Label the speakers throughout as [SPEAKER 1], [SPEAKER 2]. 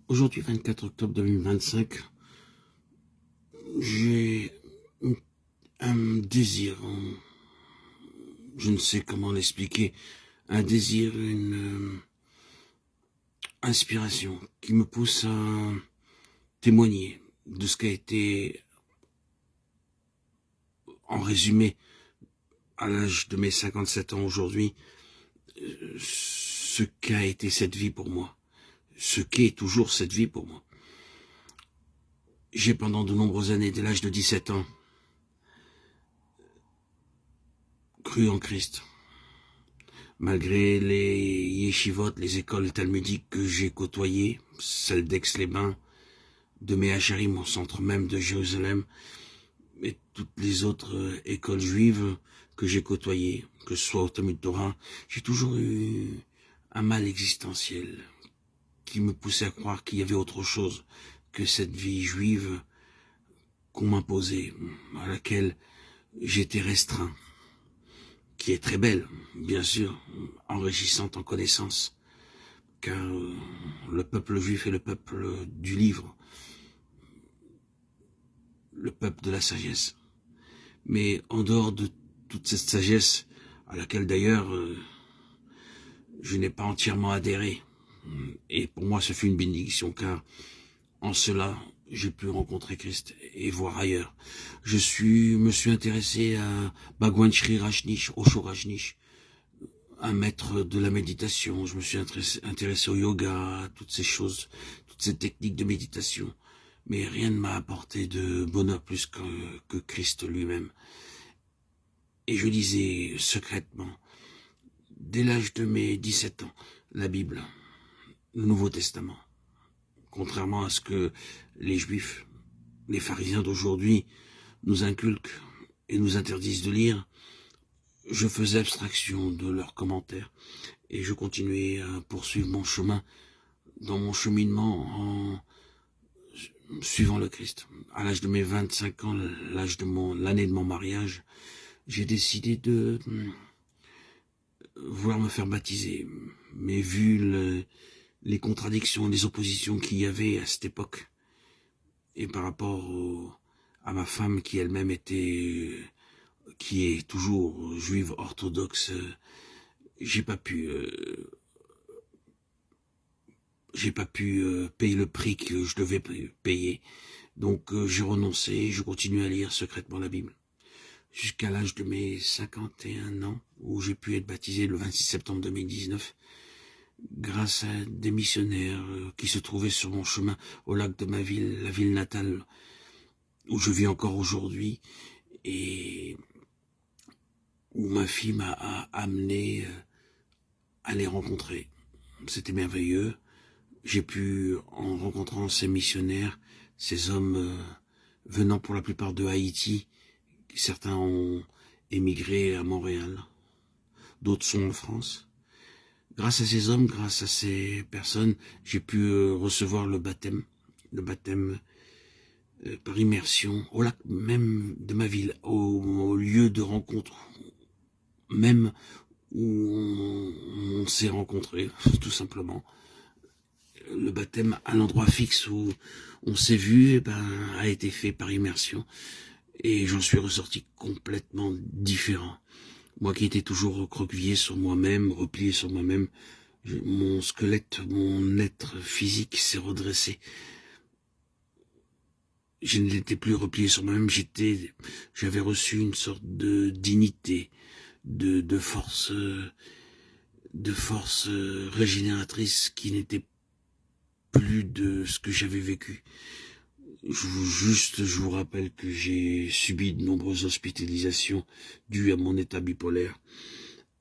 [SPEAKER 1] Aujourd'hui, 24 octobre 2025, j'ai un désir, je ne sais comment l'expliquer, un désir, une inspiration qui me pousse à témoigner de ce qu'a été, en résumé, à l'âge de mes 57 ans aujourd'hui, ce qu'a été cette vie pour moi, ce qu'est toujours cette vie pour moi. J'ai pendant de nombreuses années, dès l'âge de 17 ans, cru en Christ. Malgré les yeshivot, les écoles talmudiques que j'ai côtoyées, celles d'Aix-les-Bains, de Mehacharim, au centre même de Jérusalem, et toutes les autres écoles juives que j'ai côtoyées, que ce soit au Talmud Torah, j'ai toujours eu un mal existentiel qui me poussait à croire qu'il y avait autre chose que cette vie juive qu'on m'imposait, à laquelle j'étais restreint, qui est très belle, bien sûr, enrichissante en connaissances, car le peuple juif est le peuple du livre, le peuple de la sagesse. Mais en dehors de toute cette sagesse, à laquelle d'ailleurs je n'ai pas entièrement adhéré, et pour moi ce fut une bénédiction, car en cela j'ai pu rencontrer Christ et voir ailleurs. Me suis intéressé à Bhagwan Sri Rajneesh, Osho Rajneesh, un maître de la méditation. Je me suis intéressé au yoga, à toutes ces choses, toutes ces techniques de méditation. Mais rien ne m'a apporté de bonheur plus que Christ lui-même. Et je lisais secrètement, dès l'âge de mes 17 ans, la Bible, le Nouveau Testament. Contrairement à ce que les Juifs, les pharisiens d'aujourd'hui nous inculquent et nous interdisent de lire, je faisais abstraction de leurs commentaires et je continuais à poursuivre mon chemin dans mon cheminement en suivant le Christ. À l'âge de mes 25 ans, l'année de mon mariage, j'ai décidé de vouloir me faire baptiser. Mais vu les contradictions, les oppositions qu'il y avait à cette époque, et par rapport à ma femme qui elle-même qui est toujours juive orthodoxe, j'ai pas pu payer le prix que je devais payer. Donc j'ai renoncé, je continue à lire secrètement la Bible. Jusqu'à l'âge de mes 51 ans, où j'ai pu être baptisé le 26 septembre 2019, grâce à des missionnaires qui se trouvaient sur mon chemin au lac de ma ville, la ville natale, où je vis encore aujourd'hui, et où ma fille m'a amené à les rencontrer. C'était merveilleux. J'ai pu, en rencontrant ces missionnaires, ces hommes venant pour la plupart de Haïti, certains ont émigré à Montréal, d'autres sont en France. Grâce à ces hommes, grâce à ces personnes, j'ai pu recevoir le baptême par immersion, au lac même de ma ville, au lieu de rencontre, même où on s'est rencontrés, tout simplement. Le baptême à l'endroit fixe où on s'est vu, a été fait par immersion. Et j'en suis ressorti complètement différent. Moi qui étais toujours recroquevillé sur moi-même, replié sur moi-même, mon squelette, mon être physique s'est redressé. Je n'étais plus replié sur moi-même, j'avais reçu une sorte de dignité, de force régénératrice qui n'était plus de ce que j'avais vécu. Je vous rappelle que j'ai subi de nombreuses hospitalisations dues à mon état bipolaire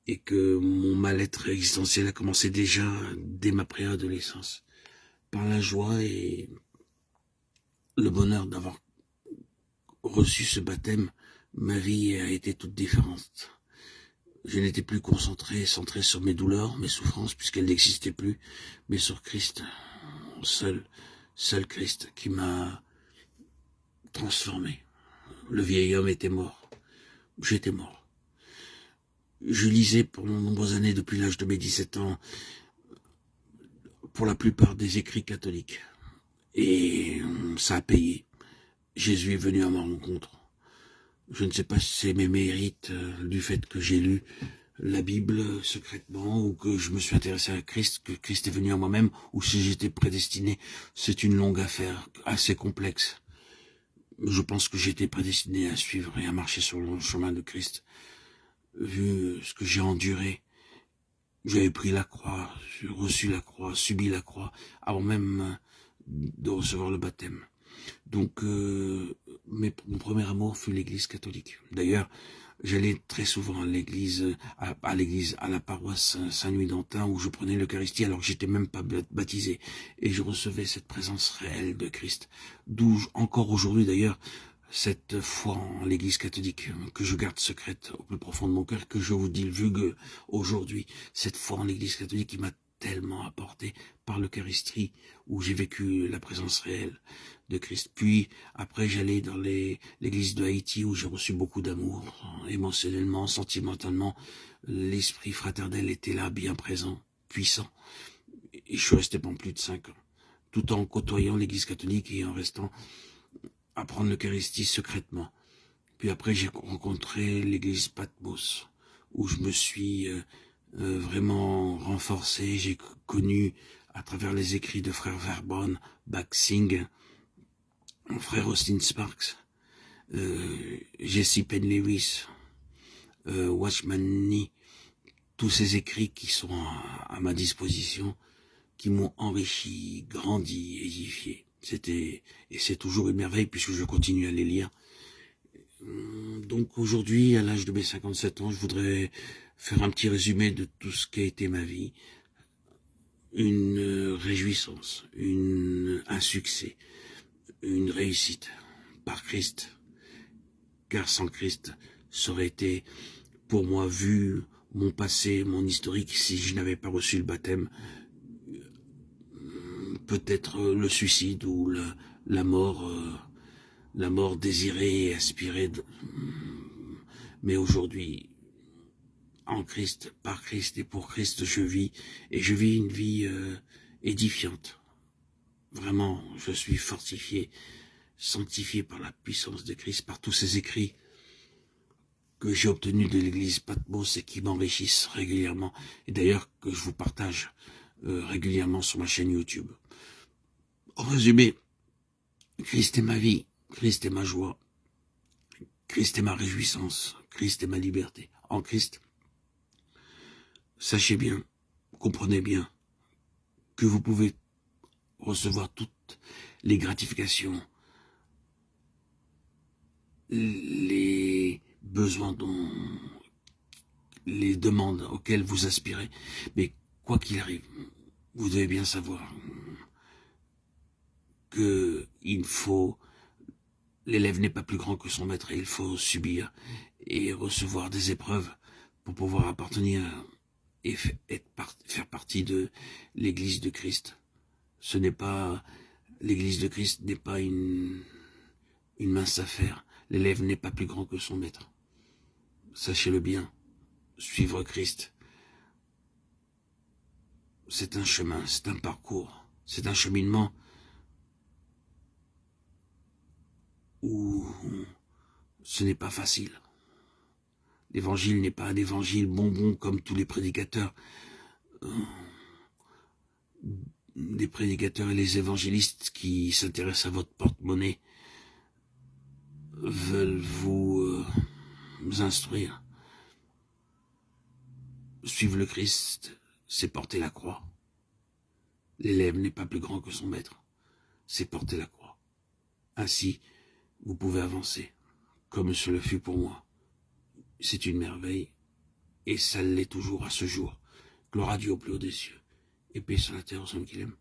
[SPEAKER 1] et que mon mal-être existentiel a commencé déjà dès ma préadolescence. Par la joie et le bonheur d'avoir reçu ce baptême, ma vie a été toute différente. Je n'étais plus centré sur mes douleurs, mes souffrances, puisqu'elles n'existaient plus, mais sur Christ, seul Christ qui m'a transformé. Le vieil homme était mort. J'étais mort. Je lisais pendant de nombreuses années, depuis l'âge de mes 17 ans, pour la plupart des écrits catholiques. Et ça a payé. Jésus est venu à ma rencontre. Je ne sais pas si c'est mes mérites du fait que j'ai lu la Bible secrètement, ou que je me suis intéressé à Christ, que Christ est venu à moi-même, ou si j'étais prédestiné. C'est une longue affaire, assez complexe. Je pense que j'étais prédestiné à suivre et à marcher sur le chemin de Christ. Vu ce que j'ai enduré, j'avais pris la croix, j'ai reçu la croix, subi la croix, avant même de recevoir le baptême. Donc, mon premier amour fut l'église catholique. D'ailleurs, j'allais très souvent à l'église, à la paroisse Saint-Louis-d'Antin, où je prenais l'Eucharistie alors que j'étais même pas baptisé. Et je recevais cette présence réelle de Christ. D'où, encore aujourd'hui d'ailleurs, cette foi en l'église catholique, que je garde secrète au plus profond de mon cœur, que je vous divulgue aujourd'hui. Cette foi en l'église catholique qui m'a tellement apporté par l'Eucharistie, où j'ai vécu la présence réelle de Christ. Puis, après, j'allais dans l'église de Haïti, où j'ai reçu beaucoup d'amour, émotionnellement, sentimentalement. L'esprit fraternel était là, bien présent, puissant. Et je suis resté pendant plus de 5 ans, tout en côtoyant l'église catholique et en restant à prendre l'Eucharistie secrètement. Puis après, j'ai rencontré l'église Patmos, où je me suis vraiment renforcé. J'ai connu, à travers les écrits de frère Verbon, Baxing, mon frère Austin Sparks, Jesse Penn Lewis, Watchman Nee, tous ces écrits qui sont à ma disposition, qui m'ont enrichi, grandi, édifié. Et c'est toujours une merveille puisque je continue à les lire. Donc aujourd'hui, à l'âge de mes 57 ans, je voudrais faire un petit résumé de tout ce qu'a été ma vie. Une réjouissance, un succès, une réussite par Christ. Car sans Christ, ça aurait été, pour moi, vu mon passé, mon historique, si je n'avais pas reçu le baptême, peut-être le suicide ou la mort désirée et aspirée. Mais aujourd'hui, en Christ, par Christ et pour Christ, je vis une vie édifiante. Vraiment, je suis fortifié, sanctifié par la puissance de Christ, par tous ces écrits que j'ai obtenus de l'église Patmos et qui m'enrichissent régulièrement. Et d'ailleurs, que je vous partage régulièrement sur ma chaîne YouTube. En résumé, Christ est ma vie, Christ est ma joie, Christ est ma réjouissance, Christ est ma liberté. En Christ, sachez bien, comprenez bien, que vous pouvez recevoir toutes les gratifications, les besoins les demandes auxquelles vous aspirez. Mais quoi qu'il arrive, vous devez bien savoir que l'élève n'est pas plus grand que son maître et il faut subir et recevoir des épreuves pour pouvoir appartenir et faire partie de l'église de Christ. L'église de Christ n'est pas une mince affaire. L'élève n'est pas plus grand que son maître. Sachez-le bien, suivre Christ, c'est un chemin, c'est un parcours, c'est un cheminement où ce n'est pas facile. L'évangile n'est pas un évangile bonbon comme tous les prédicateurs. Les prédicateurs et les évangélistes qui s'intéressent à votre porte-monnaie veulent vous instruire. Suivre le Christ, c'est porter la croix. L'élève n'est pas plus grand que son maître, c'est porter la croix. Ainsi, vous pouvez avancer, comme ce le fut pour moi. C'est une merveille, et ça l'est toujours à ce jour. Gloire à Dieu au plus haut des cieux, et paix sur la terre aux hommes qu'il aime.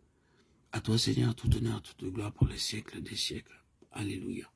[SPEAKER 1] À toi, Seigneur, tout honneur, toute gloire pour les siècles des siècles. Alléluia.